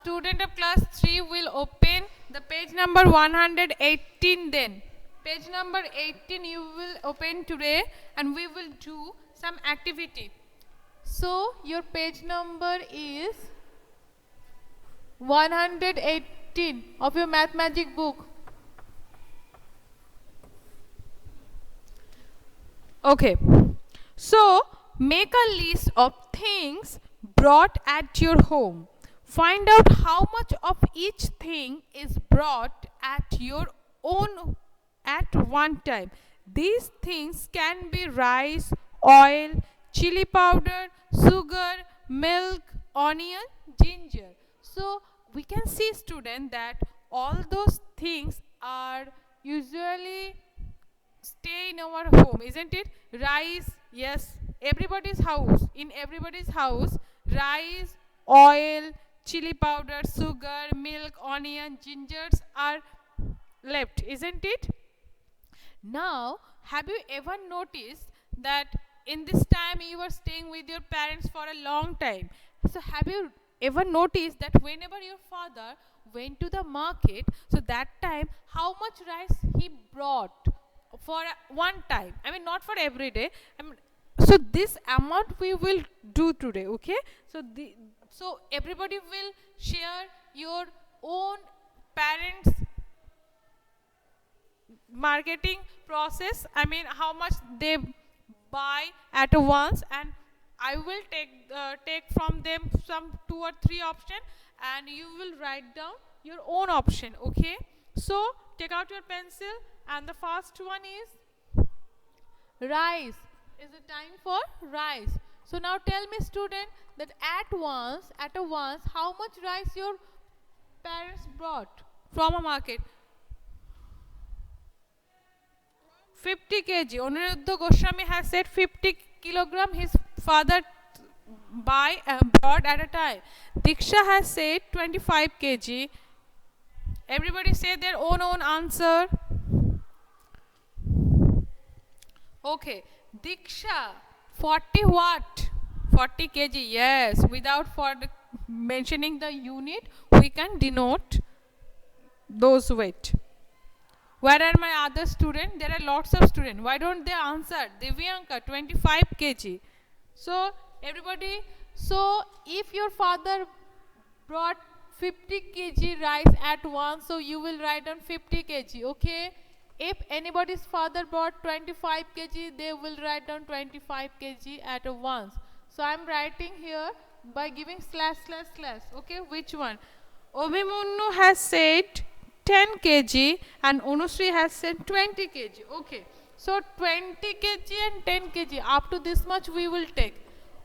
Student of class 3 will open the page number 118 then. Page number 18 you will open today and we will do some activity. So your page number is 118 of your math magic book. Okay. So make a list of things brought at your home. Find out how much of each thing is brought at your own at one time. These things can be rice, oil, chili powder, sugar, milk, onion, ginger. So we can see, student, that all those things are usually stay in our home, isn't it? Rice, yes, everybody's house. In everybody's house, rice, oil, chili powder, sugar, milk, onion, gingers are left, isn't it? Now, have you ever noticed that in this time you are staying with your parents for a long time? So, have you ever noticed that whenever your father went to the market, so that time how much rice he brought for one time? I mean, not for every day. I mean, so this amount we will do today, okay? So everybody will share your own parents marketing process. I mean, how much they buy at once, and I will take from them some 2 or 3 option, and you will write down your own option, okay? So take out your pencil, and the first one is rice. Is it time for rice? So now tell me, student, that at once, how much rice your parents brought from a market? 50 kg. Aniruddha Goswami has said 50 kilogram his father brought at a time. Diksha has said 25 kg. Everybody say their own answer. Okay, Diksha, 40 what? 40 kg, yes. Without mentioning the unit, we can denote those weight. Where are my other students? There are lots of students. Why don't they answer? Divyanka, 25 kg. So, everybody, so if your father brought 50 kg rice at once, so you will write down 50 kg, okay? If anybody's father brought 25 kg, they will write down 25 kg at once. So I'm writing here by giving slash. Okay, which one? Obhimanyu has said 10 kg and Unusri has said 20 kg. Okay, so 20 kg and 10 kg, up to this much we will take.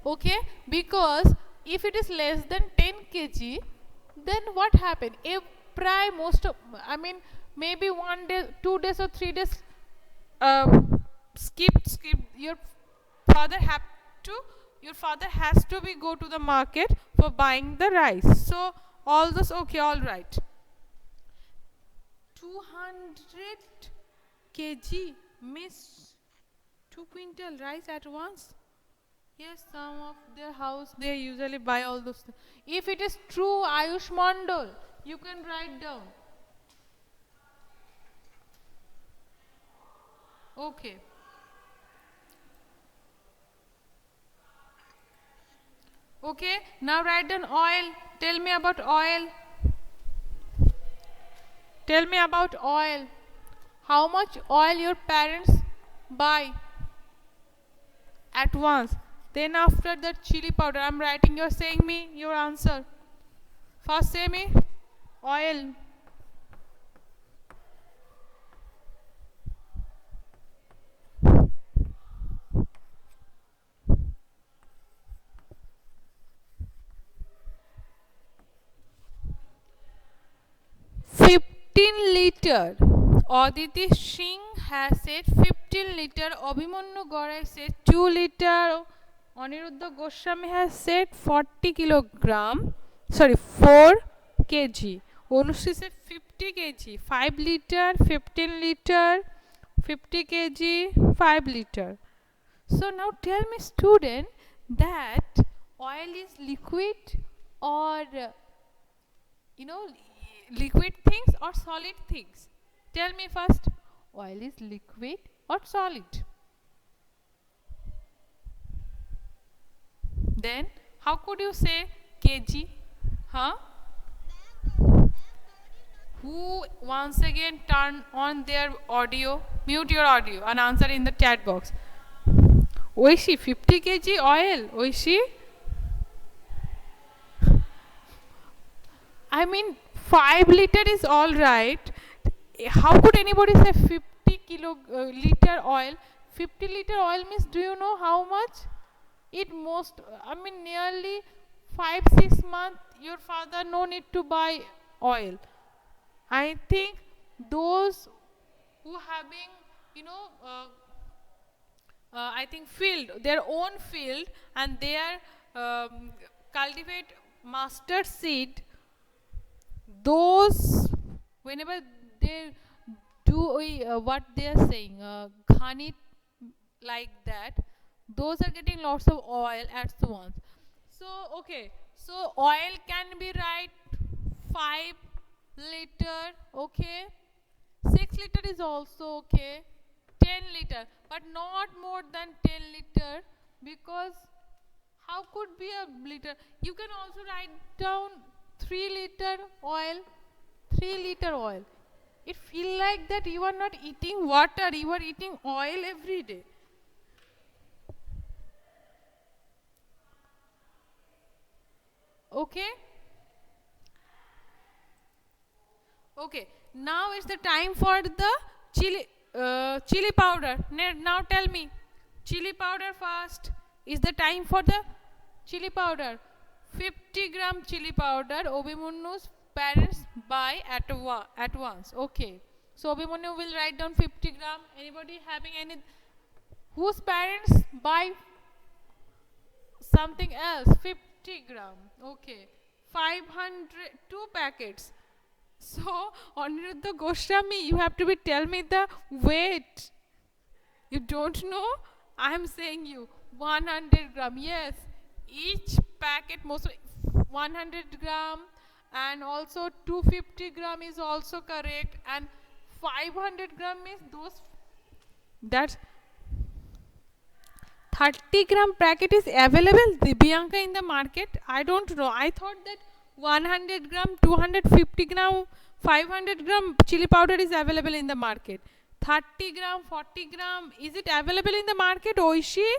Okay, because if it is less than 10 kg, then what happened? If maybe 1 day, 2 days or 3 days skip, your father has to be go to the market for buying the rice. So all this, okay, all right. 200 kg miss 2 quintal rice at once. Yes, some of their house they usually buy all those things. If it is true, Ayush Mandal, you can write down. Okay. Okay, now write down oil. Tell me about oil. Tell me about oil. How much oil your parents buy at once? Then after that chili powder, I'm writing, you're saying me your answer. First say me oil. Liter. Aditi Singh has said 15 liter. Abhimanyu Gorai said 2 liter. Aniruddha Goswami has said 40 kilogram. Sorry, 4 kg. Onusri said 50 kg. 5 liter, 15 liter, 50 kg, 5 liter. So now tell me, student, that oil is liquid or liquid things or solid things? Tell me first. Oil is liquid or solid? Then how could you say kg? Huh? Who once again turn on their audio? Mute your audio and answer in the chat box. Oishi, 50 kg oil. Oishi? I mean, 5 liter is all right. How could anybody say 50 liter oil? 50 liter oil means, do you know how much? It most, I mean, nearly 5-6 months your father no need to buy oil. I think those who having, I think field, their own field, and they are cultivate mustard seed, those whenever they do what they are saying, ghani like that, those are getting lots of oil at once. So okay, so oil can be right 5 liter, okay, 6 liter is also okay, 10 liter, but not more than 10 liter, because how could be a liter? You can also write down 3 liter oil, 3 liter oil. It feel like that you are not eating water, you are eating oil every day. Okay? Okay, now it's the time for the chili powder. Now tell me, chili powder first. Is the time for the chili powder. 50 gram chili powder Obimunnu's parents buy at once. Okay, so Obimunnu will write down 50 gram. Anybody having any? Whose parents buy something else? 50 gram. Okay, 500 2 packets. So, Aniruddha Goswami, you have to tell me the weight. You don't know? I am saying you 100 gram. Yes, each packet mostly 100 gram, and also 250 gram is also correct, and 500 gram is those. That's 30 gram packet is available, Divyanka, in the market. I don't know. I thought that 100 gram, 250 gram, 500 gram chili powder is available in the market. 30 gram, 40 gram, is it available in the market, Oishi?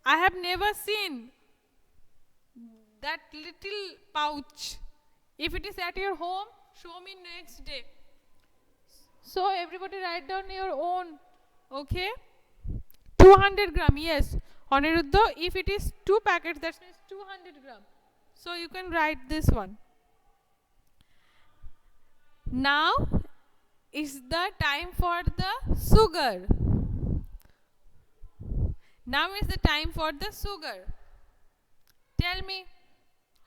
I have never seen that little pouch. If it is at your home, show me next day. So everybody write down your own. Okay? 200 gram, yes. Aniruddha, if it is 2 packets, that means 200 gram. So you can write this one. Now is the time for the sugar. Now is the time for the sugar. Tell me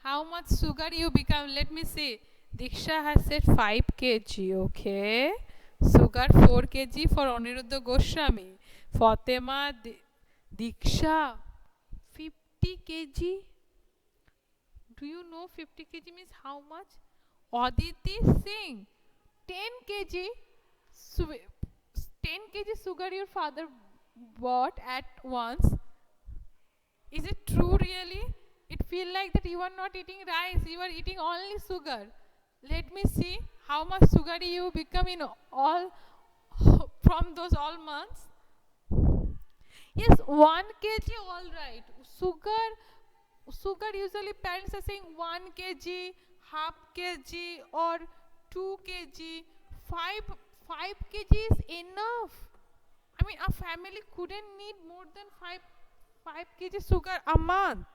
how much sugar you become. Let me see. Diksha has said 5 kg. Okay. Sugar 4 kg for Aniruddha Goswami. Fatima Diksha 50 kg. Do you know 50 kg means how much? Aditi Singh 10 kg. 10 kg sugar your father bought at once. Is it true really? It feel like that you are not eating rice, you are eating only sugar. Let me see how much sugar you become in all from those all months. Yes, 1 kg all right. Sugar usually parents are saying 1 kg, half kg or 2 kg. 5 kg is enough. I mean, a family couldn't need more than 5 kg sugar a month.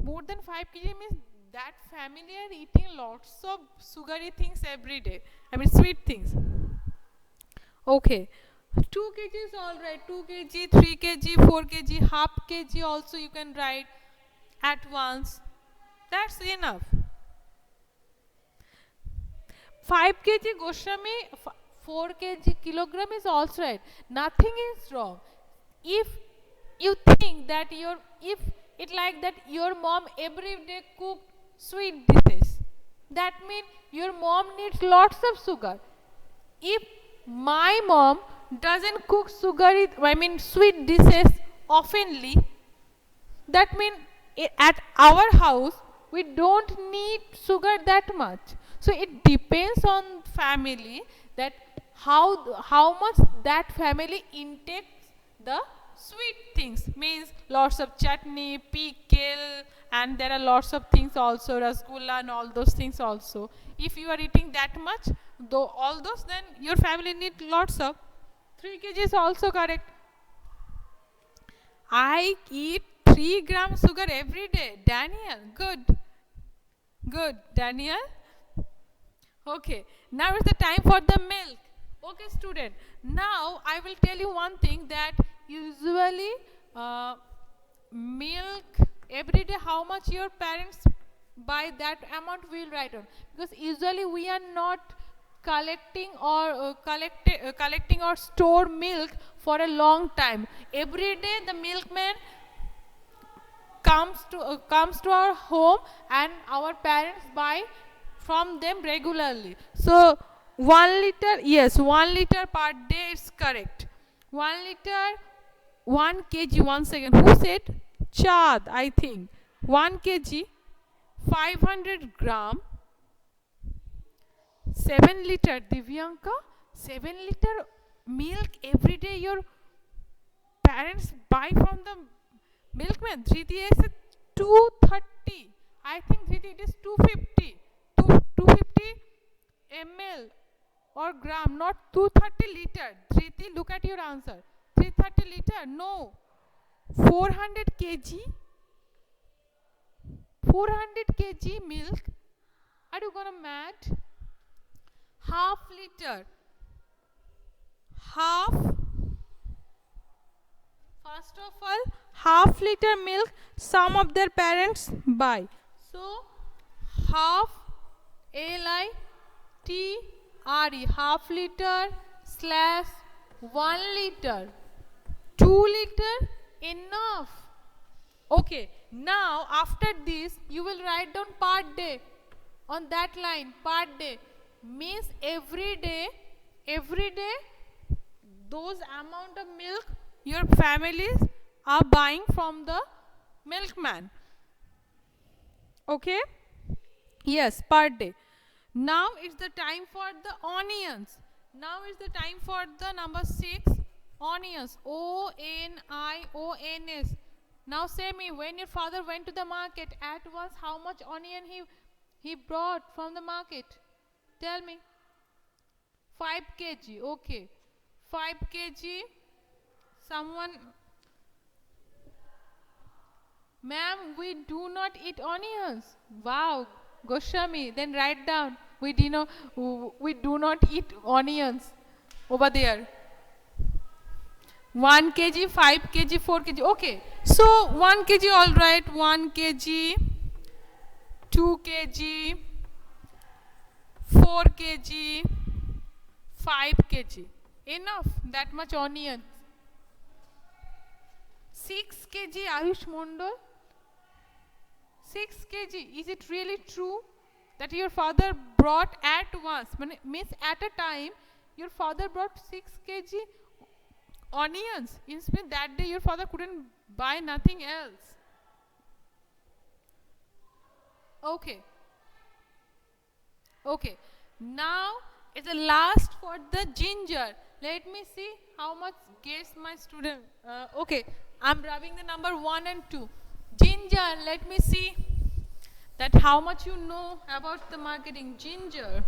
More than 5 kg means that family are eating lots of sugary things every day. I mean, sweet things. Okay. 2 kg is all right. 2 kg, 3 kg, 4 kg, half kg also you can write at once. That's enough. 5 kg Goswami, 4 kg kilogram is also right. Nothing is wrong. If you think that if it like that your mom every day cook sweet dishes. That means your mom needs lots of sugar. If my mom doesn't cook sugary, sweet dishes oftenly, that means at our house we don't need sugar that much. So it depends on family that how much that family intakes the sweet things, means lots of chutney, pickle, and there are lots of things also, rasgulla and all those things also. If you are eating that much, though all those, then your family need lots of. 3 kg is also correct. I eat 3 grams sugar every day. Daniel, good. Good, Daniel. Okay, now is the time for the milk. Okay, student. Now I will tell you one thing, that usually milk every day, how much your parents buy, that amount we will write on, because usually we are not collecting or collecting or store milk for a long time. Every day the milkman comes to our home and our parents buy from them regularly. So 1 liter, yes, 1 liter per day is correct. 1 liter, 1 kg, 1 second, who said? Chad, I think. 1 kg, 500 gram, 7 liter, Divyanka, 7 liter milk every day your parents buy from the milkman. 3D is 230. I think 3D it is 250. 250 ml or gram, not 230 liter. 3D, look at your answer. 330 liter, no. 400 kg. 400 kg milk. Are you gonna mad? Half liter. First of all, half liter milk some of their parents buy. So half, LITRE, half liter slash 1 liter. 2 liter enough. Okay, now after this you will write down per day on that line. Per day means every day those amount of milk your families are buying from the milkman. Okay, yes, per day. Now it's the time for the onions. Now is the time for the number 6, onions. ONIONS. Now say me, when your father went to the market, at once how much onion he brought from the market? Tell me. 5 kg. Okay, 5 kg. Someone, ma'am, we do not eat onions. Wow, Goswami, then write down. We do not eat onions over there. 1 kg, 5 kg, 4 kg. Okay, so 1 kg, all right. 1 kg, 2 kg, 4 kg, 5 kg. Enough, that much onion. 6 kg, Ayush Mondal. 6 kg. Is it really true that your father brought at once? Means at a time, your father brought 6 kg onions. It means that day your father couldn't buy nothing else. Okay. Okay. Now it's the last for the ginger. Let me see how much guess my student. Okay, I'm rubbing the number 1 and 2. Ginger, let me see that how much you know about the marketing. Ginger.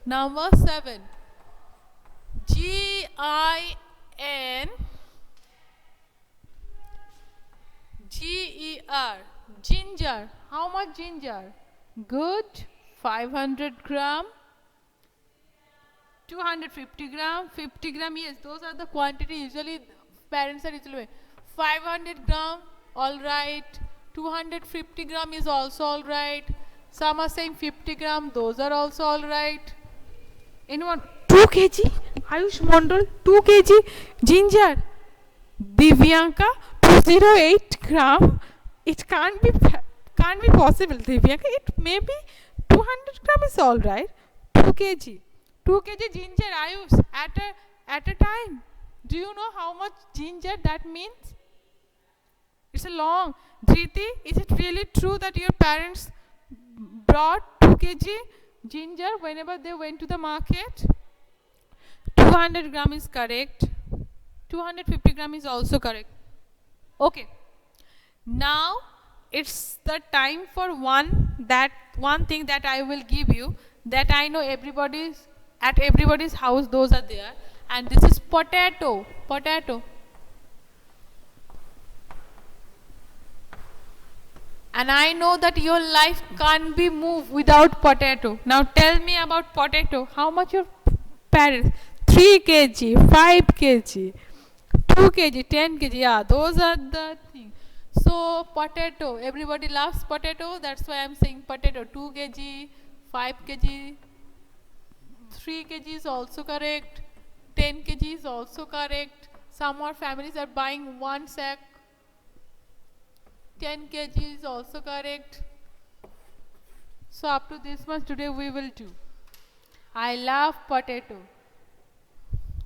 Number 7. GINGER. Ginger. How much ginger? Good. 500 gram. 250 gram, 50 gram, yes, those are the quantity usually parents are usually. 500 gram, all right. 250 gram is also all right. Some are saying 50 gram, those are also all right. Anyone? 2 kg? Ayush Mondal, 2 kg ginger. Divyanka, 208 gram. It can't be can't be possible, Divyanka. It may be 200 gram is all right. 2 kg. 2 kg ginger, Ayush, at a time. Do you know how much ginger that means? It's a long. Dhriti, is it really true that your parents brought 2 kg ginger whenever they went to the market? 200 gram is correct. 250 gram is also correct. Okay. Now it's the time for one thing that I will give you, that I know everybody's at everybody's house those are there, and this is potato. Potato. And I know that your life can't be moved without potato. Now tell me about potato. How much your parents? 3 kg, 5 kg, 2 kg, 10 kg. Yeah, those are the things. So potato, everybody loves potato. That's why I'm saying potato. 2 kg, 5 kg, 3 kg is also correct. 10 kg is also correct. Some more families are buying one sack. 10 kg is also correct. So up to this much today we will do. I love potato.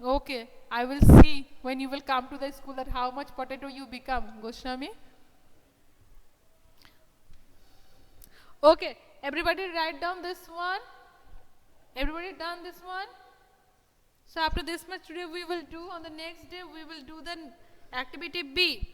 Okay, I will see when you will come to the school that how much potato you become, Goswami. Okay, everybody write down this one. Everybody done this one? So after this much today we will do, on the next day we will do the activity B.